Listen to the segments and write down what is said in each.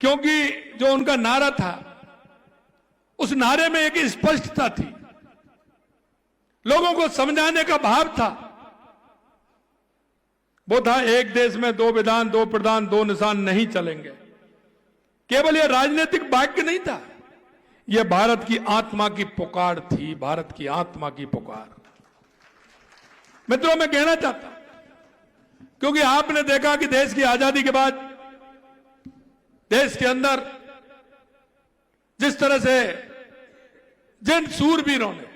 क्योंकि जो उनका नारा था उस नारे में एक स्पष्टता थी, लोगों को समझाने का भाव था। वो था एक देश में दो विधान, दो प्रधान, दो निशान नहीं चलेंगे। केवल यह राजनीतिक वाक्य नहीं था, यह भारत की आत्मा की पुकार थी, भारत की आत्मा की पुकार। मित्रों, मैं कहना चाहता हूं, क्योंकि आपने देखा कि देश की आजादी के बाद देश के अंदर जिस तरह से जिन सूरवीरों ने,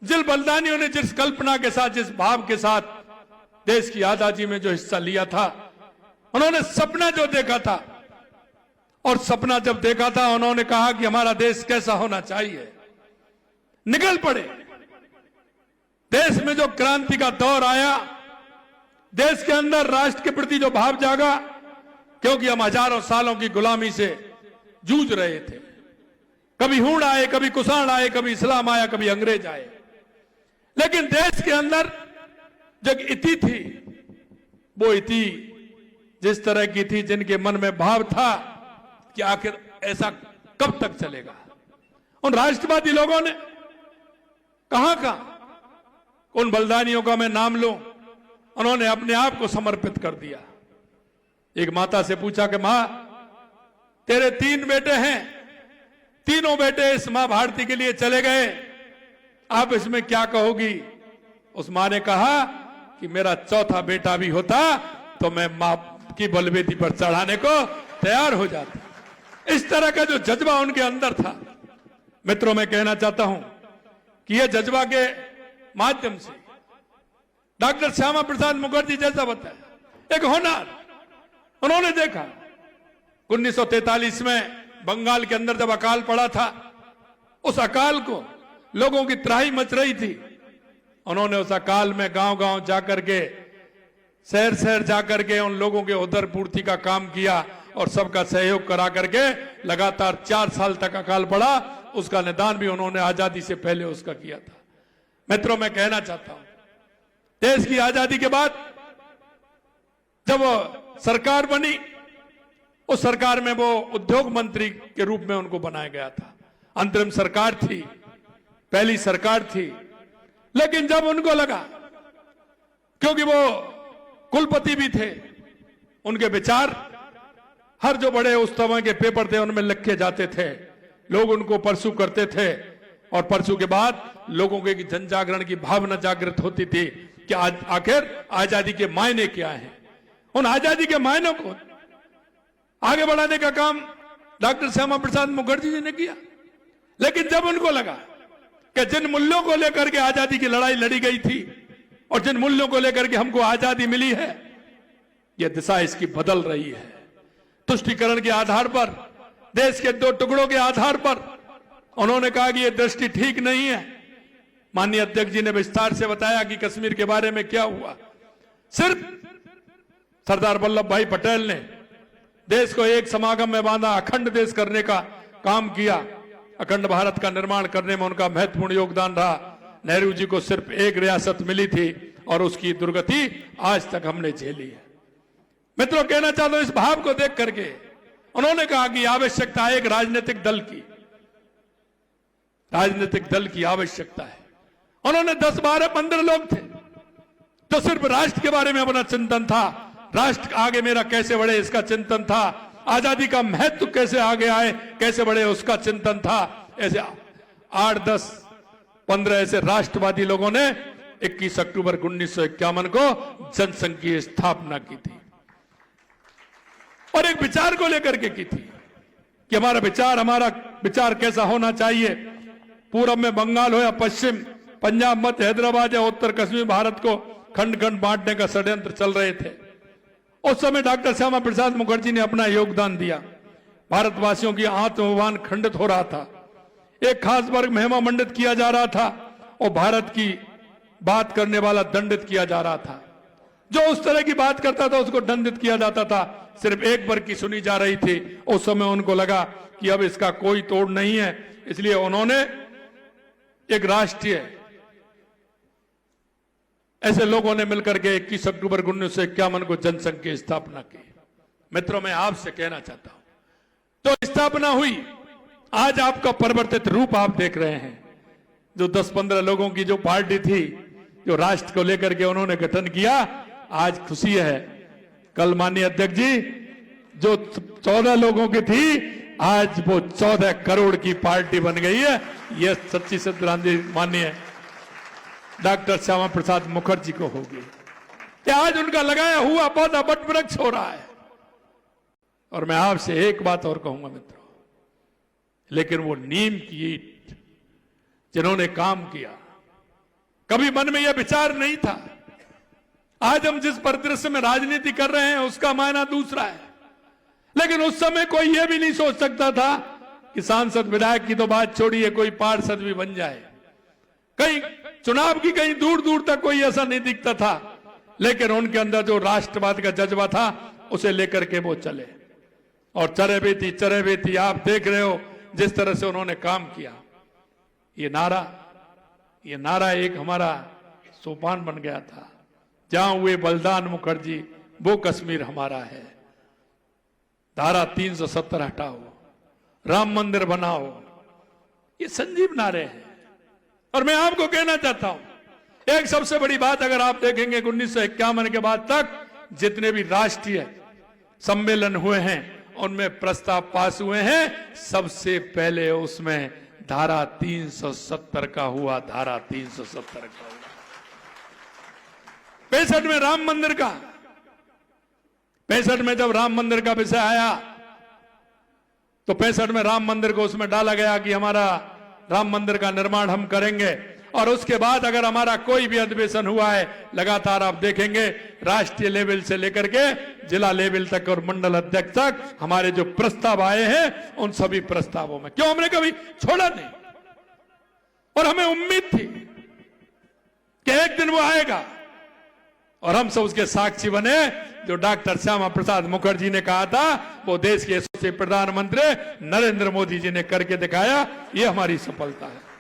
जिन बलिदानियों ने जिस कल्पना के साथ, जिस भाव के साथ देश की आजादी में जो हिस्सा लिया था, उन्होंने सपना जो देखा था, और सपना जब देखा था उन्होंने कहा कि हमारा देश कैसा होना चाहिए, निकल पड़े। देश में जो क्रांति का दौर आया, देश के अंदर राष्ट्र के प्रति जो भाव जागा, क्योंकि हम हजारों सालों की गुलामी से जूझ रहे थे। कभी हूण आए, कभी कुषाण आए, कभी इस्लाम आया, कभी अंग्रेज आए, लेकिन देश के अंदर जो इति थी, वो इति जिस तरह की थी, जिनके मन में भाव था कि आखिर ऐसा कब तक चलेगा। उन राष्ट्रवादी लोगों ने कहां उन बलिदानियों का मैं नाम लूं, उन्होंने अपने आप को समर्पित कर दिया। एक माता से पूछा कि मां, तेरे 3 बेटे हैं, तीनों बेटे इस मां भारती के लिए चले गए, आप इसमें क्या कहोगी? उस मां ने कहा कि मेरा चौथा बेटा भी होता तो मैं मां की बलवेदी पर चढ़ाने को तैयार हो जाता। इस तरह का जो जज्बा उनके अंदर था। मित्रों, मैं कहना चाहता हूं कि यह जज्बा के माध्यम से डॉक्टर श्यामा प्रसाद मुखर्जी जैसा बताया, एक होनहार, उन्होंने देखा 1943 में बंगाल के अंदर जब अकाल पड़ा था, उस अकाल को लोगों की त्राही मच रही थी। उन्होंने उस अकाल में गांव-गांव जाकर के, शहर-शहर जाकर के उन लोगों के उदर पूर्ति का काम किया और सबका सहयोग करा करके लगातार 4 साल तक अकाल पड़ा। उसका निदान भी उन्होंने आजादी से पहले उसका किया था। मित्रों, मैं कहना चाहता हूं, देश की आजादी के बाद जब सरकार बनी, उस सरकार में वो उद्योग मंत्री के रूप में उनको बनाया गया था। अंतरिम सरकार थी, पहली सरकार थी। लेकिन जब उनको लगा, क्योंकि वो कुलपति भी थे, उनके विचार हर जो बड़े उस समय के पेपर थे उनमें लिखे जाते थे, लोग उनको परसू करते थे, और परसू के बाद लोगों के जन जागरण की भावना जागृत होती थी कि आखिर आजादी के मायने क्या हैं। उन आजादी के मायनों को आगे बढ़ाने का काम डॉक्टर श्यामा प्रसाद मुखर्जी जी ने किया। लेकिन जब उनको लगा कि जिन मूल्यों को लेकर के आजादी की लड़ाई लड़ी गई थी और जिन मूल्यों को लेकर के हमको आजादी मिली है, यह दिशा इसकी बदल रही है। तुष्टीकरण के आधार पर, देश के 2 टुकड़ों के आधार पर उन्होंने कहा कि यह दृष्टि ठीक नहीं है। माननीय अध्यक्ष जी ने विस्तार से बताया कि कश्मीर के बारे में क्या हुआ। सिर्फ सरदार वल्लभ भाई पटेल ने देश को एक समागम में बांधा, अखंड देश करने का काम किया। अखंड भारत का निर्माण करने में उनका महत्वपूर्ण योगदान रहा। नेहरू जी को सिर्फ एक रियासत मिली थी और उसकी दुर्गति आज तक हमने झेली है। मित्रों, कहना चाहता हूं, इस भाव को देख करके उन्होंने कहा कि आवश्यकता है एक राजनीतिक दल की, राजनीतिक दल की आवश्यकता है। उन्होंने 10, 12, 15 लोग थे तो सिर्फ राष्ट्र के बारे में अपना चिंतन था, राष्ट्र आगे मेरा कैसे बढ़े इसका चिंतन था, आजादी का महत्व कैसे आगे आए, कैसे बढ़े उसका चिंतन था। ऐसे 8, 10, 15 ऐसे राष्ट्रवादी लोगों ने 21 अक्टूबर 1951 को जनसंघ की स्थापना की थी और एक विचार को लेकर के की थी कि हमारा विचार कैसा होना चाहिए। पूरब में बंगाल हो या पश्चिम, पंजाब, मध्य, हैदराबाद या उत्तर कश्मीर, भारत को खंड खंड बांटने का षड्यंत्र चल रहे थे। उस समय डॉक्टर श्यामा प्रसाद मुखर्जी ने अपना योगदान दिया। भारतवासियों की आत्माभिमान खंडित हो रहा था, एक खास वर्ग महिमा मंडित किया जा रहा था और भारत की बात करने वाला दंडित किया जा रहा था। जो उस तरह की बात करता था उसको दंडित किया जाता था। सिर्फ एक वर्ग की सुनी जा रही थी। उस समय उनको लगा कि अब इसका कोई तोड़ नहीं है, इसलिए उन्होंने एक राष्ट्रीय, ऐसे लोगों ने मिलकर के 21 अक्टूबर 1951 को जनसंघ की स्थापना की। मित्रों, मैं आपसे कहना चाहता हूं, तो स्थापना हुई। आज आपका परिवर्तित रूप आप देख रहे हैं। जो 10-15 लोगों की जो पार्टी थी, जो राष्ट्र को लेकर के उन्होंने गठन किया, आज खुशी है। कल माननीय अध्यक्ष जी, जो 14 लोगों की थी, आज वो 14 करोड़ की पार्टी बन गई है। यह सच्ची श्रद्धांजलि माननीय डॉक्टर श्यामा प्रसाद मुखर्जी को होगी। आज उनका लगाया हुआ पौधा बट वृक्ष हो रहा है। और मैं आपसे एक बात और कहूंगा मित्रों, लेकिन वो नीम की ईंट जिन्होंने काम किया, कभी मन में यह विचार नहीं था। आज हम जिस परिदृश्य में राजनीति कर रहे हैं उसका मायना दूसरा है, लेकिन उस समय कोई यह भी नहीं सोच सकता था कि सांसद विधायक की तो बात छोड़िए, कोई पार्षद भी बन जाए। कहीं चुनाव की कहीं दूर दूर तक कोई ऐसा नहीं दिखता था, लेकिन उनके अंदर जो राष्ट्रवाद का जज्बा था उसे लेकर के वो चले, और चरे बेती आप देख रहे हो जिस तरह से उन्होंने काम किया। ये नारा एक हमारा सोपान बन गया था, जहां हुए बलिदान मुखर्जी वो कश्मीर हमारा है। धारा 370 हटाओ, राम मंदिर बनाओ, ये संजीव नारे हैं। और मैं आपको कहना चाहता हूं, एक सबसे बड़ी बात अगर आप देखेंगे 1951 के बाद तक जितने भी राष्ट्रीय सम्मेलन हुए हैं उनमें प्रस्ताव पास हुए हैं, सबसे पहले उसमें धारा 370 का हुआ। धारा 370 का हुआ 65 में राम मंदिर का। 65 में जब राम मंदिर का विषय आया तो 65 में राम मंदिर को उसमें डाला गया कि हमारा राम मंदिर का निर्माण हम करेंगे। और उसके बाद अगर हमारा कोई भी अधिवेशन हुआ है, लगातार आप देखेंगे राष्ट्रीय लेवल से लेकर के जिला लेवल तक और मंडल अध्यक्ष तक हमारे जो प्रस्ताव आए हैं, उन सभी प्रस्तावों में क्यों हमने कभी छोड़ा नहीं। और हमें उम्मीद थी कि एक दिन वो आएगा, और हम सब उसके साक्षी बने। जो डॉक्टर श्यामा प्रसाद मुखर्जी ने कहा था, वो देश के यशस्वी प्रधानमंत्री नरेंद्र मोदी जी ने करके दिखाया। ये हमारी सफलता है।